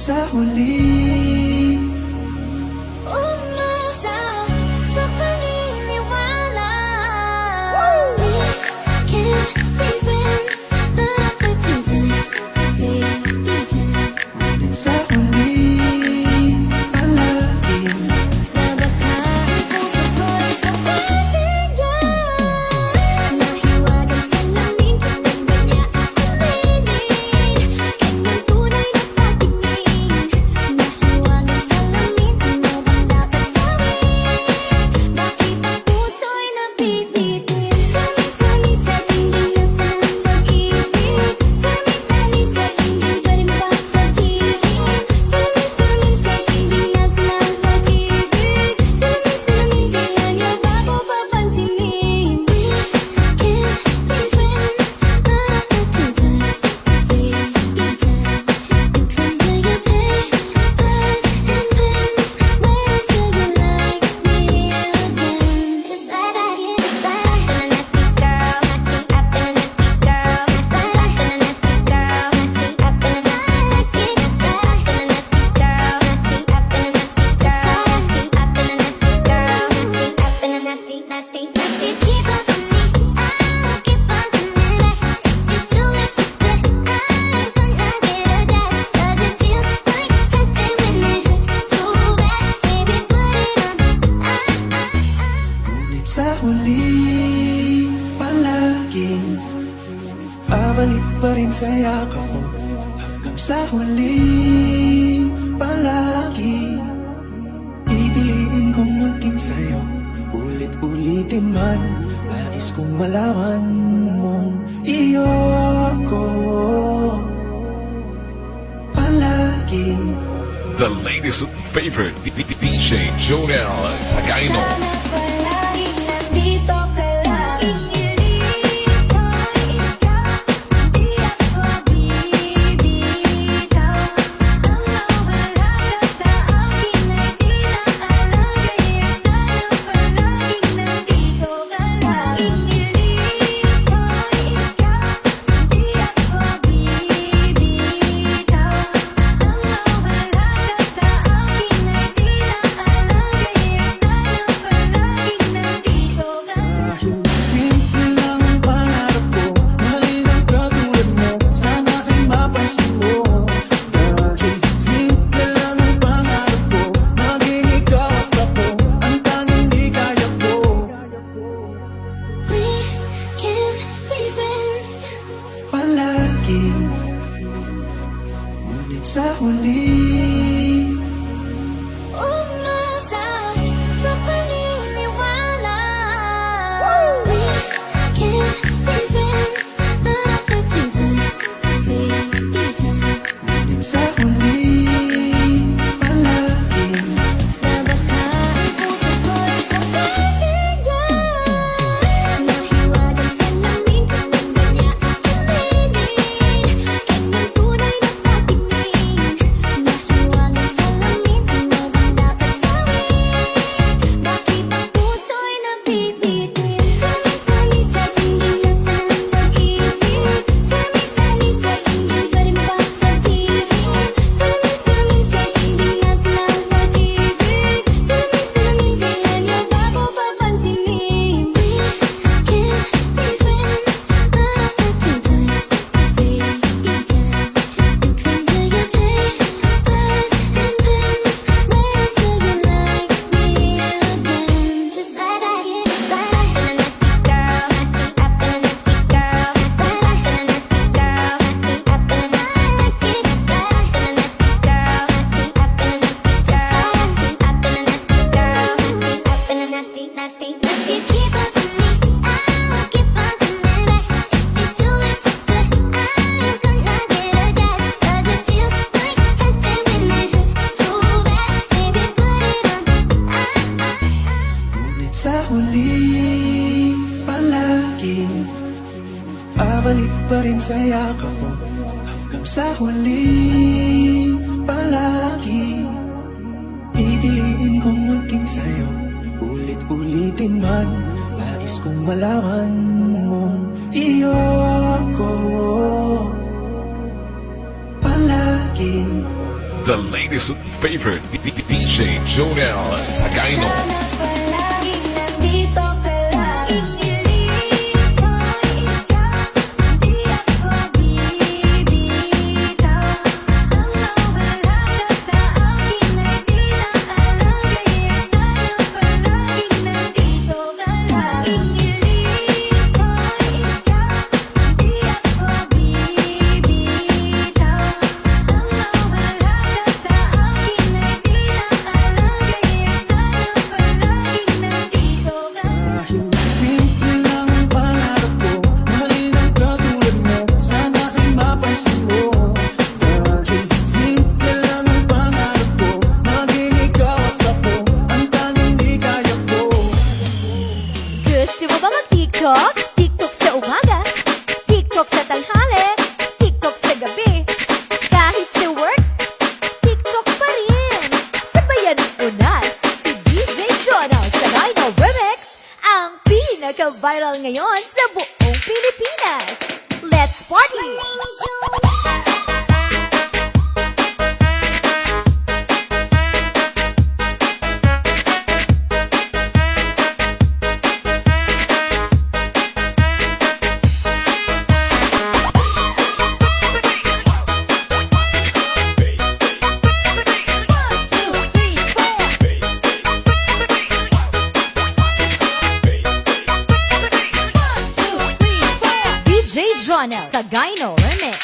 sa huli. Umasa sa paniniwala. We can't be friends, but I can just pretend. Ngunit sa huli, palaging Nabatahan puso ko'y papatigyan. Nahiwagang salamin, kailan ba niya aaminin? Kanyang tunay na patingin. Nahiwagang salamin, ano bang dapat gawin? Bakit ang puso'y nabibitin? Saling-saling sa tingin na ng pag-ibig. Saling-saling sa tingin pa rin ba sabihin? Saling-saling sa tingin na ng pag-ibig. Saling-saling kailan niya ba ko papansinin? We can't be friends, but I can just pretend. And come to your papers and pens. Where do you like me again? Just like that, just like that. Nasty girl, nasty up and a nasty girl. Just like that, nasty girl, nasty up and a nasty. Just like that, nasty girl, nasty up and a nasty girl. Nasty up and a nasty girl, nasty up and a nasty, nasty, nasty. Keep up on me, I'll keep on coming back. You do it so good, I'm gonna get attached. 'Cause it feels like heaven when it hurts so bad. Baby, put it on. ngunit sa huli, palaging babalik pa rin sa yakap mo. Hanggang sa huli, palagi pipiliin kong maging sa'yo. Ulit-ulitin man, nais kong malaman mong iyo ko. Palagi The latest favorite DJ Jonel Sagaino. Sana palagi nandito ka lang. Iniling ko ikaw, di ako bibitaw. Ang mawala ka sa akin ay di na alam. Kaya sana palaging nandito ka lang. Iniling ko ikaw, di ako bibitaw. Ang mawala ka sa akin ay di na alam. Kaya sana palaging nandito ka lang. simple lang ang pangarap ko, mahalin ang katulad mo, sana ay mapansin mo. Dahil simple lang ang pangarap ko, maging ikaw at ako, ang tanging di kaya ko. We can't be friends. Palagi, ngunit sa huli, Umasa sa paniniwala. We can't be friends, but I can just pretend. ngunit sa huli, palagi Nabatahan puso ko'y papatigyan. Nahiwagang salamin, kailan ba niya aaminin? Kanyang tunay na patingin. Nahiwagang salamin, ano bang dapat gawin? Bakit ang puso'y nabibitin? Saling-saling sa tingin na ng pag-ibig. Saling-saling sa tingin pa rin ba sabihin? Saling-saling sa tingin na ng pag-ibig. Saling-saling kailan niya ba ko papansinin? We can't be friends, but I can just pretend. And come to your papers and pens. Where do you like me again? Just like that, just like that. Nasty girl, nasty up and a nasty girl. Just like that, nasty girl, nasty up and a nasty. Just like that, nasty girl, nasty up and a nasty girl. Nasty up and a nasty girl, nasty up and a nasty, nasty, nasty. Keep up on me, I'll keep on coming back. You do it so good, I'm gonna get attached. 'Cause it feels like heaven when it hurts so bad. Baby, put it on. ngunit sa huli, palagi babalik pa rin sa yakap mo. Hanggang sa huli, palagi pipiliin kong maging sa'yo. Ulit-ulitin man, nais kong malaman mong iyo ko. Palagi the latest favorite DJ Jonel Sagaino. Sana palaging nandito ka lang. Iniling ko ikaw, hindi ako bibitaw. Ang mawala ka sa akin ay di na alam. Kaya sana palaging nandito ka lang. Iniling ko ikaw, hindi ako bibitaw. Ang mawala ka sa akin ay di na alam. Kaya sana palaging nandito ka lang. Kahit simple lang ang pangarap ko, mahalin ang katulad mo, sana ay mapansin mo. Kahit simple lang ang pangarap ko, maging ikaw at ako, ang tanging di kaya ko. Gusto mo ba mag-TikTok? TikTok sa umaga, TikTok sa tanghali, TikTok sa gabi. Kahit sa work, TikTok pa rin. Sabayan mo na si DJ Jonel Sagaino Remix, ang pinaka-viral ngayon sa buong Pilipinas. Let's party! DJ Jonel Sagaino Remix.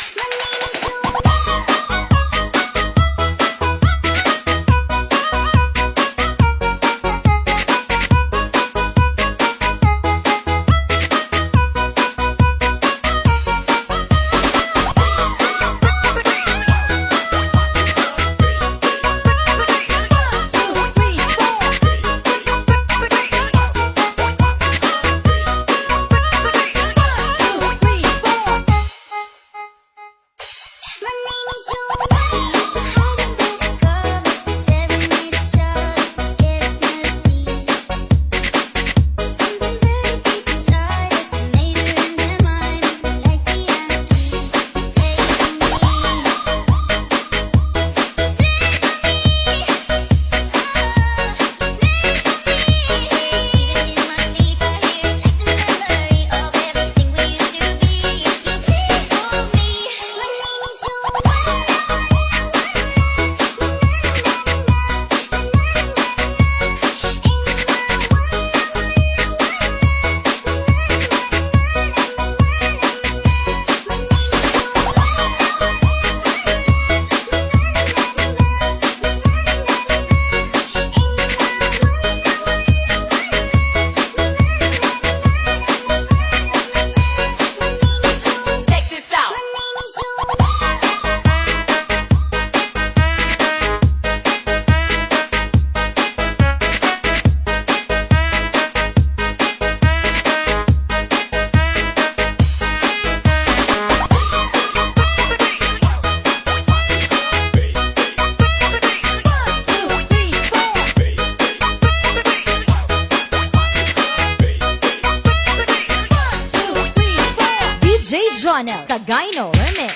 DJ Jonel Sagaino Remix.